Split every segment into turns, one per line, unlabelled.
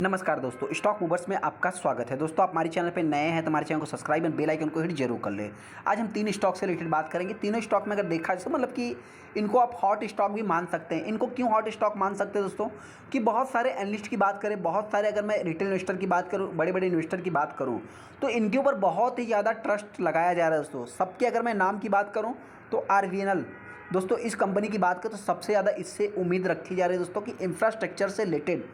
नमस्कार दोस्तों, stock movers में आपका स्वागत है। दोस्तों, आप हमारे चैनल पे नए हैं तो हमारे चैनल को सब्सक्राइब और बेल आइकन को हिट जरूर कर लें। आज हम 3 स्टॉक से रिलेटेड बात करेंगे। तीनों स्टॉक में अगर देखा जाए तो मतलब कि इनको आप हॉट स्टॉक भी मान सकते हैं। इनको क्यों हॉट स्टॉक मान सकते हैं दोस्तों? कि बहुत सारे एनालिस्ट की बात करें, बहुत सारे अगर मैं रिटेल इन्वेस्टर की बात करूँ, बड़े बड़े इन्वेस्टर की बात करूँ तो इनके ऊपर बहुत ही ज़्यादा ट्रस्ट लगाया जा रहा है दोस्तों। सबके अगर मैं नाम की बात करूँ तो RVNL दोस्तों, इस कंपनी की बात करें तो सबसे ज़्यादा इससे उम्मीद रखी जा रही है दोस्तों कि इंफ्रास्ट्रक्चर से रिलेटेड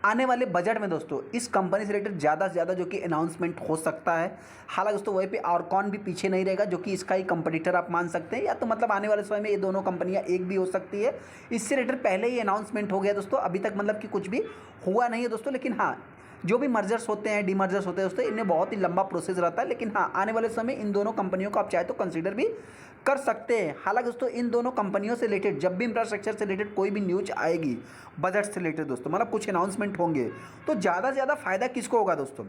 आने वाले बजट में दोस्तों इस कंपनी से रिलेटेड ज़्यादा से ज़्यादा जो कि अनाउंसमेंट हो सकता है। हालांकि दोस्तों वहीं पे ऑरकॉन भी पीछे नहीं रहेगा, जो कि इसका ही कंपटीटर आप मान सकते हैं, या तो मतलब आने वाले समय में ये दोनों कंपनियां एक भी हो सकती है। इससे रिलेटेड पहले ही अनाउंसमेंट हो गया दोस्तों, अभी तक मतलब कि कुछ भी हुआ नहीं है दोस्तों। लेकिन हाँ, जो भी मर्जर्स होते हैं, डीमर्जर्स होते हैं दोस्तों, इनमें बहुत ही लंबा प्रोसेस रहता है। लेकिन हाँ, आने वाले समय इन दोनों कंपनियों को आप चाहे तो कंसीडर भी कर सकते हैं। हालांकि दोस्तों इन दोनों कंपनियों से रिलेटेड जब भी इंफ्रास्ट्रक्चर से रिलेटेड कोई भी न्यूज आएगी, बजट से रिलेटेड दोस्तों, मतलब कुछ अनाउंसमेंट होंगे, तो ज़्यादा से ज़्यादा फायदा किसको होगा दोस्तों?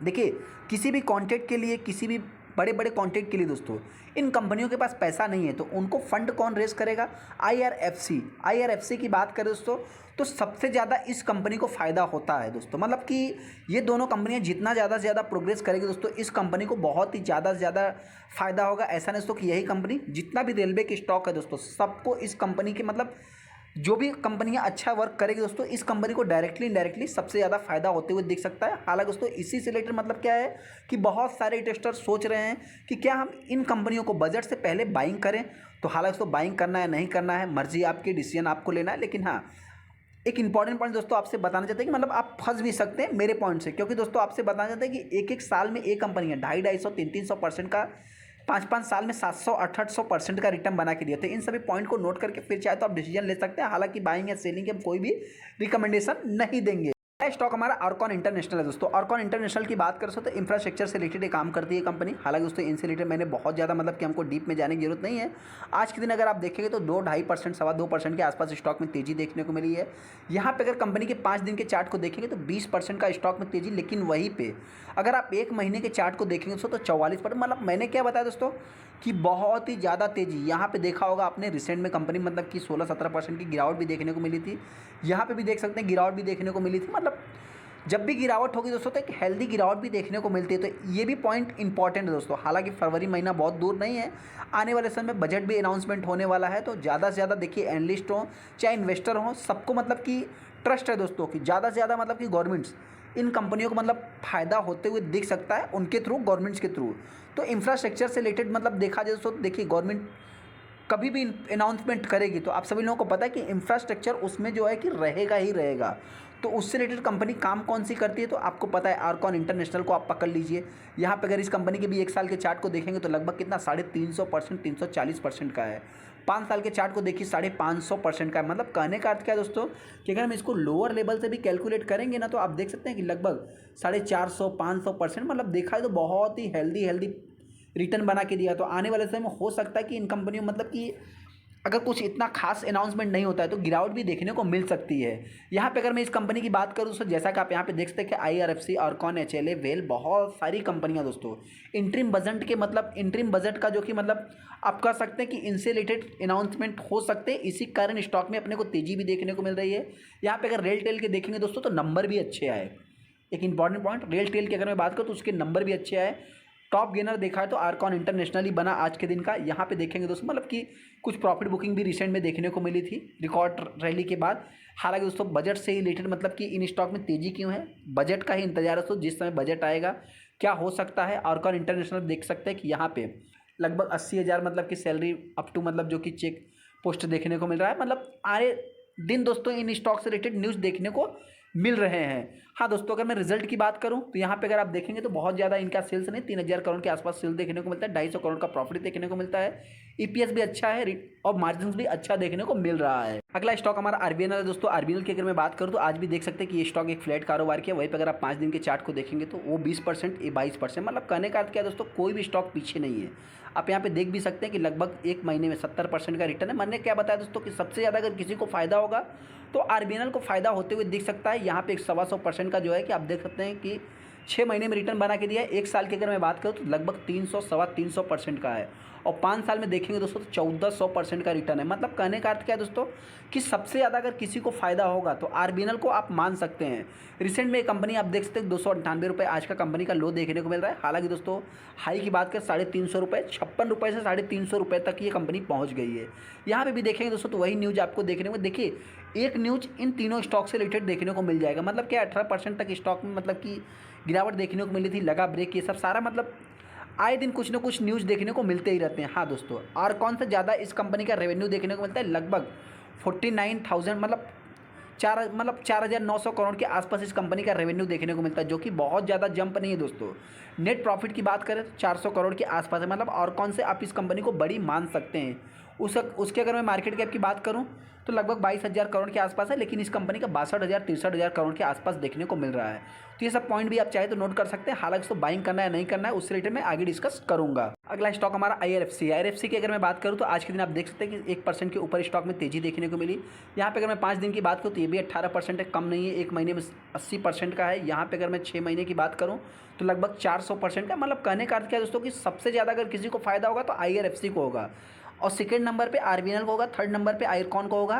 देखिए, किसी भी कॉन्टेक्ट के लिए, किसी भी बड़े बड़े कॉन्टेक्ट के लिए दोस्तों इन कंपनियों के पास पैसा नहीं है, तो उनको फंड कौन रेस करेगा? IRFC की बात करें दोस्तों तो सबसे ज़्यादा इस कंपनी को फ़ायदा होता है दोस्तों। मतलब कि ये दोनों कंपनियां जितना ज़्यादा से ज़्यादा प्रोग्रेस करेगी दोस्तों, इस कंपनी को बहुत ही ज़्यादा से ज़्यादा फ़ायदा होगा। ऐसा नहीं दोस्तों कि यही कंपनी, जितना भी रेलवे की स्टॉक है दोस्तों, सबको इस कंपनी के मतलब जो भी कंपनियां अच्छा वर्क करेगी दोस्तों, इस कंपनी को डायरेक्टली इनडायरेक्टली सबसे ज़्यादा फायदा होते हुए दिख सकता है। हालांकि दोस्तों इसी से रिलेटेड मतलब क्या है कि बहुत सारे इन्वेस्टर सोच रहे हैं कि क्या हम इन कंपनियों को बजट से पहले बाइंग करें। तो हालांकि दोस्तों बाइंग करना है नहीं करना है मर्जी आपकी, डिसीजन आपको लेना है। लेकिन हाँ, एक इंपॉर्टेंट पॉइंट दोस्तों आपसे बताना चाहते हैं कि मतलब आप फंस भी सकते हैं मेरे पॉइंट से, क्योंकि दोस्तों आपसे बताना चाहते हैं कि एक एक साल में एक कंपनी है 250-250-300% का, 5-5 साल में 700-800% का रिटर्न बना के दिया। तो इन सभी पॉइंट को नोट करके फिर चाहे तो आप डिसीजन ले सकते हैं। हालांकि बाइंग या सेलिंग के हम कोई भी रिकमेंडेशन नहीं देंगे। स्टॉक हमारा ऑरकॉन इंटरनेशनल है दोस्तों। ऑरकॉन इंटरनेशनल की बात कर सकते तो इंफ्रास्ट्रक्चर से रिलेटेड काम करती है कंपनी। हालांकि दोस्तों इनसे रिलेटेड मैंने बहुत ज़्यादा मतलब कि हमको डीप में जाने की जरूरत नहीं है। आज के दिन अगर आप देखेंगे तो 2-2.5%, 2.25% के आसपास स्टॉक में तेजी देखने को मिली है। यहाँ पे अगर कंपनी के 5 दिन के चार्ट को देखेंगे तो 20% का स्टॉक में तेजी, लेकिन वहीं पे अगर आप 1 महीने के चार्ट को देखेंगे दोस्तों तो 44%। मतलब मैंने क्या बताया दोस्तों कि बहुत ही ज़्यादा तेजी यहाँ पे देखा होगा आपने। रिसेंट में कंपनी मतलब कि 16-17% की गिरावट भी देखने को मिली थी। यहाँ पे भी देख सकते हैं गिरावट भी देखने को मिली थी। मतलब जब भी गिरावट होगी दोस्तों तो एक हेल्दी गिरावट भी देखने को मिलती है। तो ये भी पॉइंट इंपॉर्टेंट है दोस्तों। हालांकि फरवरी महीना बहुत दूर नहीं है, आने वाले समय में बजट भी अनाउंसमेंट होने वाला है। तो ज़्यादा से ज़्यादा देखिए, एनालिस्ट हों चाहे इन्वेस्टर हों, सबको मतलब कि ट्रस्ट है दोस्तों कि ज़्यादा से ज़्यादा मतलब कि गवर्नमेंट्स इन कंपनियों को मतलब फ़ायदा होते हुए दिख सकता है उनके थ्रू, गवर्नमेंट्स के थ्रू। तो इंफ्रास्ट्रक्चर से रिलेटेड मतलब देखा जाए दोस्तों, देखिए गवर्नमेंट कभी भी अनाउंसमेंट करेगी तो आप सभी लोगों को पता है कि इंफ्रास्ट्रक्चर उसमें जो है कि रहेगा ही रहेगा। तो उससे रिलेटेड कंपनी काम कौन सी करती है तो आपको पता है, ऑरकॉन इंटरनेशनल को आप पकड़ लीजिए। यहाँ पे अगर इस कंपनी के भी 1 साल के चार्ट को देखेंगे तो लगभग कितना 350%, 340% का है। 5 साल के चार्ट को देखिए 550% का है। मतलब कहने का अर्थ क्या है दोस्तों कि अगर हम इसको लोअर लेवल से भी कैलकुलेट करेंगे ना तो आप देख सकते हैं कि लगभग 450-500%, मतलब देखा है तो बहुत ही हेल्दी रिटर्न बना के दिया। तो आने वाले समय में हो सकता है कि इन कंपनियों मतलब कि अगर कुछ इतना खास अनाउंसमेंट नहीं होता है तो गिरावट भी देखने को मिल सकती है। यहाँ पे अगर मैं इस कंपनी की बात करूँ तो जैसा कि आप यहाँ पे देख सकते हैं कि IRFC, ऑरकॉन, HLA, वेल, बहुत सारी कंपनियाँ दोस्तों इंटरिम बजट के मतलब इंटरिम बजट का जो कि मतलब आप कह सकते हैं कि इनसे रिलेटेड अनाउंसमेंट हो सकते हैं। इसी कारण स्टॉक में अपने को तेजी भी देखने को मिल रही है। यहाँ पे अगर रेल टेल के देखेंगे दोस्तों तो नंबर भी अच्छे आए। एक इंपॉर्टेंट पॉइंट, रेल टेल की अगर मैं बात करूँ तो उसके नंबर भी अच्छे आए। टॉप गेनर देखा है तो ऑरकॉन इंटरनेशनल ही बना आज के दिन का। यहाँ पे देखेंगे दोस्तों मतलब कि कुछ प्रॉफिट बुकिंग भी रिसेंट में देखने को मिली थी रिकॉर्ड रैली के बाद। हालांकि दोस्तों बजट से ही रिलेटेड मतलब कि इन स्टॉक में तेजी क्यों है, बजट का ही इंतजार है दोस्तों। जिस समय बजट आएगा क्या हो सकता है। ऑरकॉन इंटरनेशनल देख सकते हैं कि यहाँ पे लगभग 80,000 मतलब कि सैलरी अप टू मतलब जो कि चेक पोस्ट देखने को मिल रहा है। मतलब आए दिन दोस्तों इन स्टॉक से रिलेटेड न्यूज़ देखने को मिल रहे हैं। हाँ दोस्तों, अगर मैं रिजल्ट की बात करूं तो यहाँ पे अगर आप देखेंगे तो बहुत ज़्यादा इनका सेल्स नहीं, 3,000 करोड़ के आसपास सेल देखने को मिलता है, 250 करोड़ का प्रॉफिट देखने को मिलता है, EPS भी अच्छा है और मार्जिन भी अच्छा देखने को मिल रहा है। अगला स्टॉक हमारा RVNL है दोस्तों। RVNL की अगर मैं बात करूँ तो आज भी देख सकते हैं कि ये स्टॉक एक फ्लैट कारोबार किया। वहीं पर अगर आप 5 दिन के चार्ट को देखेंगे तो वो 20%, ये 22%। मतलब कहने का अर्थ क्या है दोस्तों, कोई भी स्टॉक पीछे नहीं है। आप यहाँ पे देख भी सकते हैं कि लगभग 1 महीने में 70% का रिटर्न है। मैंने क्या बताया दोस्तों कि सबसे ज़्यादा अगर किसी को फायदा होगा तो RVNL को फायदा होते हुए दिख सकता है। यहाँ पे 125% का जो है कि आप देख सकते हैं कि 6 महीने में रिटर्न बना के दिया है। 1 साल की अगर मैं बात करूँ तो लगभग 300 सवा 300% का है, और 5 साल में देखेंगे दोस्तों तो 1400% का रिटर्न है। मतलब कहने का अर्थ क्या है दोस्तों कि सबसे ज़्यादा अगर किसी को फ़ायदा होगा तो आरबीएनएल को आप मान सकते हैं। रिसेंट में एक कंपनी आप देख सकते हैं 298 रुपये आज का कंपनी का लो देखने को मिल रहा है। हालांकि दोस्तों हाई की बात करें 350 रुपये, 56 रुपये से 350 रुपये तक ये कंपनी पहुँच गई है। यहाँ पर भी देखेंगे दोस्तों तो वही न्यूज़ आपको देखने को, देखिए एक न्यूज़ इन तीनों स्टॉक से रिलेटेड देखने को मिल जाएगा। मतलब क्या 18% तक स्टॉक में मतलब कि गिरावट देखने को मिली थी, लगा ब्रेक, ये सब सारा मतलब आए दिन कुछ ना कुछ न्यूज़ देखने को मिलते ही रहते हैं। हाँ दोस्तों, और कौन सा ज़्यादा इस कंपनी का रेवेन्यू देखने को मिलता है, लगभग 49,000 मतलब 4,900 करोड़ के आसपास इस कंपनी का रेवेन्यू देखने को मिलता है, जो कि बहुत ज़्यादा जंप नहीं है दोस्तों। नेट प्रॉफिट की बात करें तो 400 करोड़ के आसपास है। मतलब और कौन से आप इस कंपनी को बड़ी मान सकते हैं। उसके अगर मैं मार्केट कैप की बात करूं तो लगभग 22,000 करोड़ के आसपास है, लेकिन इस कंपनी का 62,000 63,000 करोड़ के आसपास देखने को मिल रहा है। तो ये सब पॉइंट भी आप चाहे तो नोट कर सकते हैं। हालांकि इसको बाइंग करना है नहीं करना है उससे रिलेटेड मैं आगे डिस्कस करूंगा। अगला स्टॉक हमारा IRFC की अगर मैं बात करूं तो आज के दिन आप देख सकते हैं कि 1% के ऊपर स्टॉक में तेजी देखने को मिली। यहाँ पे अगर मैं 5 दिन की बात करूँ तो ये भी 18% है, कम नहीं है। 1 महीने में 80% का है। यहाँ पे अगर मैं 6 महीने की बात करूँ तो लगभग 400% का। मतलब कहने का अर्थ क्या है दोस्तों कि सबसे ज़्यादा अगर किसी को फायदा होगा तो IRFC को होगा, और सेकंड नंबर पे आरबीएनएल को होगा, थर्ड नंबर पे आयरकॉन को होगा।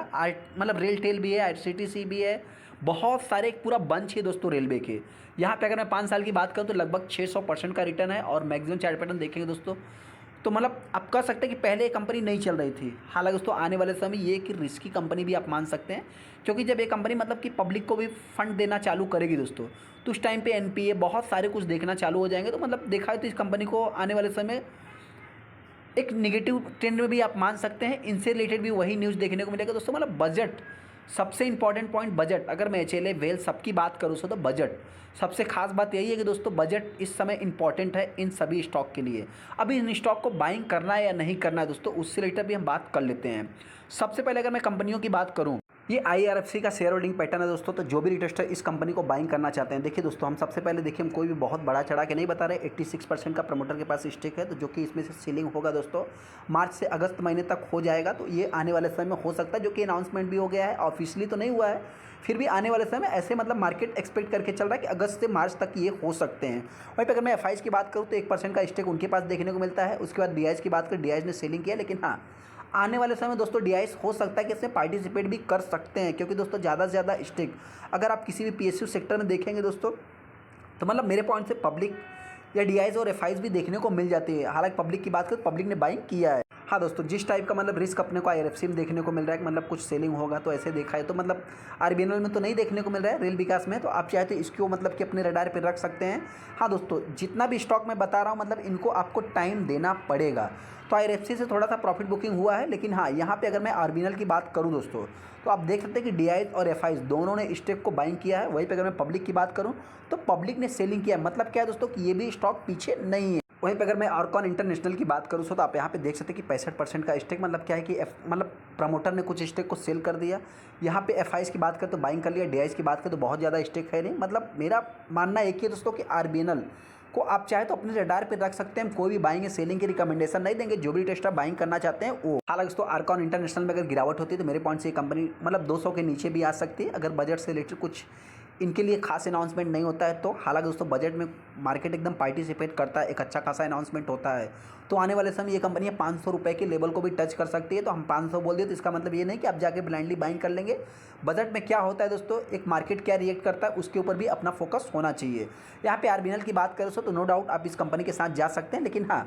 मतलब रेलटेल भी है, आईआरसीटीसी भी है, बहुत सारे एक पूरा बंच है दोस्तों रेलवे के। यहाँ पे अगर मैं 5 साल की बात करूँ तो लगभग 600% का रिटर्न है, और मैक्सिमम चार्ट पैटर्न देखेंगे दोस्तों तो मतलब आप कह सकते हैं कि पहले ये कंपनी नहीं चल रही थी। हालांकि दोस्तों आने वाले समय ये कि रिस्की कंपनी भी आप मान सकते हैं, क्योंकि जब ये कंपनी मतलब कि पब्लिक को भी फंड देना चालू करेगी दोस्तों तो उस टाइम पे एनपीए बहुत सारे कुछ देखना चालू हो जाएंगे। तो मतलब देखा है तो इस कंपनी को आने वाले समय एक नेगेटिव ट्रेंड में भी आप मान सकते हैं। इनसे रिलेटेड भी वही न्यूज़ देखने को मिलेगा दोस्तों। मतलब बजट सबसे इंपॉर्टेंट पॉइंट, बजट अगर मैं एचएलए वेल सबकी बात करूँ तो बजट सबसे खास बात यही है कि दोस्तों बजट इस समय इंपॉर्टेंट है इन सभी स्टॉक के लिए। अभी इन स्टॉक को बाइंग करना है या नहीं करना है दोस्तों उससे रिलेटेड भी हम बात कर लेते हैं। सबसे पहले अगर मैं कंपनियों की बात करूँ, ये IRFC का शेयर होल्डिंग पैटर्न है दोस्तों। तो जो भी रिटेस्टर इस कंपनी को बाइंग करना चाहते हैं, देखिए दोस्तों हम सबसे पहले देखिए हम कोई भी बहुत बड़ा चढ़ा के नहीं बता रहे। 86% का प्रमोटर के पास स्टेक है, तो जो कि इसमें से सीलिंग होगा दोस्तों मार्च से अगस्त महीने तक हो जाएगा। तो ये आने वाले समय में हो सकता है, जो कि अनाउंसमेंट भी हो गया है, ऑफिशियली तो नहीं हुआ है, फिर भी आने वाले समय में ऐसे मतलब मार्केट एक्सपेक्ट करके चल रहा है कि अगस्त से मार्च तक ये हो सकते हैं। वहीं पर अगर मैं FIs की बात करूँ तो 1% का स्टेक उनके पास देखने को मिलता है। उसके बाद DIs की बात करें, DIs ने सेलिंग किया, लेकिन हाँ आने वाले समय में दोस्तों DIs हो सकता है कि इसमें पार्टिसिपेट भी कर सकते हैं, क्योंकि दोस्तों ज़्यादा से ज़्यादा स्टेक अगर आप किसी भी PSU सेक्टर में देखेंगे दोस्तों तो मतलब मेरे पॉइंट से पब्लिक या DIs और FIs भी देखने को मिल जाती है। हालांकि पब्लिक की बात करें तो पब्लिक ने बाइंग किया है। हाँ दोस्तों, जिस टाइप का मतलब रिस्क अपने को IRFC में देखने को मिल रहा है कि मतलब कुछ सेलिंग होगा, तो ऐसे देखा है तो मतलब आरबीएनएल में तो नहीं देखने को मिल रहा है, रेल विकास में। तो आप चाहे तो इसको मतलब कि अपने रडार पर रख सकते हैं। हाँ दोस्तों, जितना भी स्टॉक मैं बता रहा हूँ मतलब इनको आपको टाइम देना पड़ेगा। तो IRFC से थोड़ा सा प्रॉफिट बुकिंग हुआ है, लेकिन हाँ यहाँ पे अगर मैं आरबीएनएल की बात करूँ दोस्तों तो आप देख सकते हैं कि DIs और FIs दोनों ने स्टेक को बाइंग किया है। वहीं पे अगर मैं पब्लिक की बात करूँ तो पब्लिक ने सेलिंग किया है। मतलब क्या है दोस्तों कि ये भी स्टॉक पीछे नहीं है। वहीं पे अगर मैं आरकॉन इंटरनेशनल की बात करूँ तो आप यहाँ पे देख सकते हैं कि 65% का स्टेक, मतलब क्या है कि मतलब प्रमोटर ने कुछ स्टेक को सेल कर दिया। यहाँ पे FIs की बात करें तो बाइंग कर लिया, DIs की बात करें तो बहुत ज़्यादा स्टेक है नहीं। मतलब मेरा मानना एक ही है दोस्तों कि आरबीएनएल को आप चाहे तो अपने रडार पे रख सकते हैं। हम कोई भी बाइंग या सेलिंग की रिकमेंडेशन नहीं देंगे, जो भी टेस्टर बाइंग करना चाहते हैं वो। हालांकि दोस्तों आरकॉन इंटरनेशनल में अगर गिरावट होती है तो मेरे पॉइंट से ये कंपनी मतलब 200 के नीचे भी आ सकती है, अगर बजट से रिलेटेड कुछ इनके लिए खास अनाउंसमेंट नहीं होता है तो। हालांकि दोस्तों बजट में मार्केट एकदम पार्टिसिपेट करता है, एक अच्छा खासा अनाउंसमेंट होता है, तो आने वाले समय ये कंपनियां 500 रुपये के लेवल को भी टच कर सकती है। तो हम 500 बोल दिए तो इसका मतलब ये नहीं कि आप जाके ब्लाइंडली बाइंग कर लेंगे। बजट में क्या होता है दोस्तों, एक मार्केट क्या रिएक्ट करता है उसके ऊपर भी अपना फोकस होना चाहिए। यहाँ पे आरबीएनएल की बात करें तो नो डाउट आप इस कंपनी के साथ जा सकते हैं, लेकिन हाँ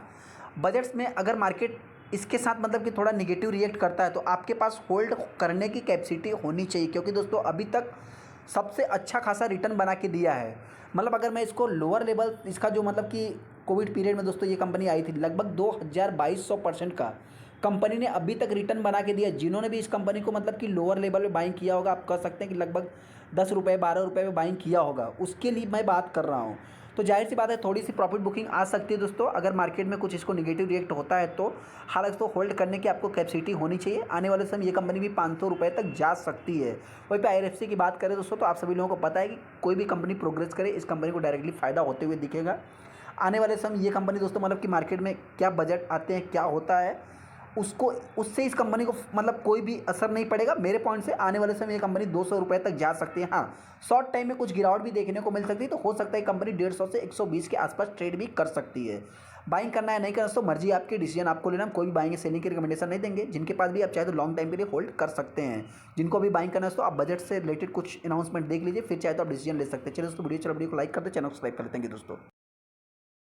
बजट्स में अगर मार्केट इसके साथ मतलब कि थोड़ा निगेटिव रिएक्ट करता है तो आपके पास होल्ड करने की कैपेसिटी होनी चाहिए, क्योंकि दोस्तों अभी तक सबसे अच्छा खासा रिटर्न बना के दिया है। मतलब अगर मैं इसको लोअर लेवल, इसका जो मतलब कि कोविड पीरियड में दोस्तों ये कंपनी आई थी, लगभग 2200% का कंपनी ने अभी तक रिटर्न बना के दिया। जिन्होंने भी इस कंपनी को मतलब कि लोअर लेवल में बाइंग किया होगा, आप कह सकते हैं कि लगभग 10 रुपये 12 रुपये में बाइंग किया होगा, उसके लिए मैं बात कर रहा हूँ। तो जाहिर सी बात है थोड़ी सी प्रॉफिट बुकिंग आ सकती है दोस्तों अगर मार्केट में कुछ इसको नेगेटिव रिएक्ट होता है तो। हालांकि तो होल्ड करने की आपको कैपेसिटी होनी चाहिए। आने वाले समय ये कंपनी भी 500 रुपये तक जा सकती है। वहीं पे IRFC की बात करें दोस्तों तो आप सभी लोगों को पता है कि कोई भी कंपनी प्रोग्रेस करे इस कंपनी को डायरेक्टली फ़ायदा होते हुए दिखेगा। आने वाले समय ये कंपनी दोस्तों मतलब कि मार्केट में क्या बजट आते हैं, क्या होता है, उसको उससे इस कंपनी को मतलब कोई भी असर नहीं पड़ेगा। मेरे पॉइंट से आने वाले समय ये कंपनी 200 रुपये तक जा सकती है। हाँ, शॉर्ट टाइम में कुछ गिरावट भी देखने को मिल सकती है, तो हो सकता है कंपनी 150 से 120 के आसपास ट्रेड भी कर सकती है। बाइंग करना है नहीं करना तो मर्जी आपकी, डिसीजन आपको लेना। हम कोई भी बाइंग सेलिंग की रिकमेंडेशन नहीं देंगे। जिनके पास भी आप चाहे तो लॉन्ग टाइम के लिए होल्ड कर सकते हैं। जिनको भी बाइंग करना है तो आप बजट से रिलेटेड कुछ अनाउंसमेंट देख लीजिए, फिर चाहे तो आप डिसीजन ले सकते हैं। चलिए दोस्तों, वीडियो को लाइक कर दे, चैनल को सब्सक्राइब कर लेते हैं दोस्तों।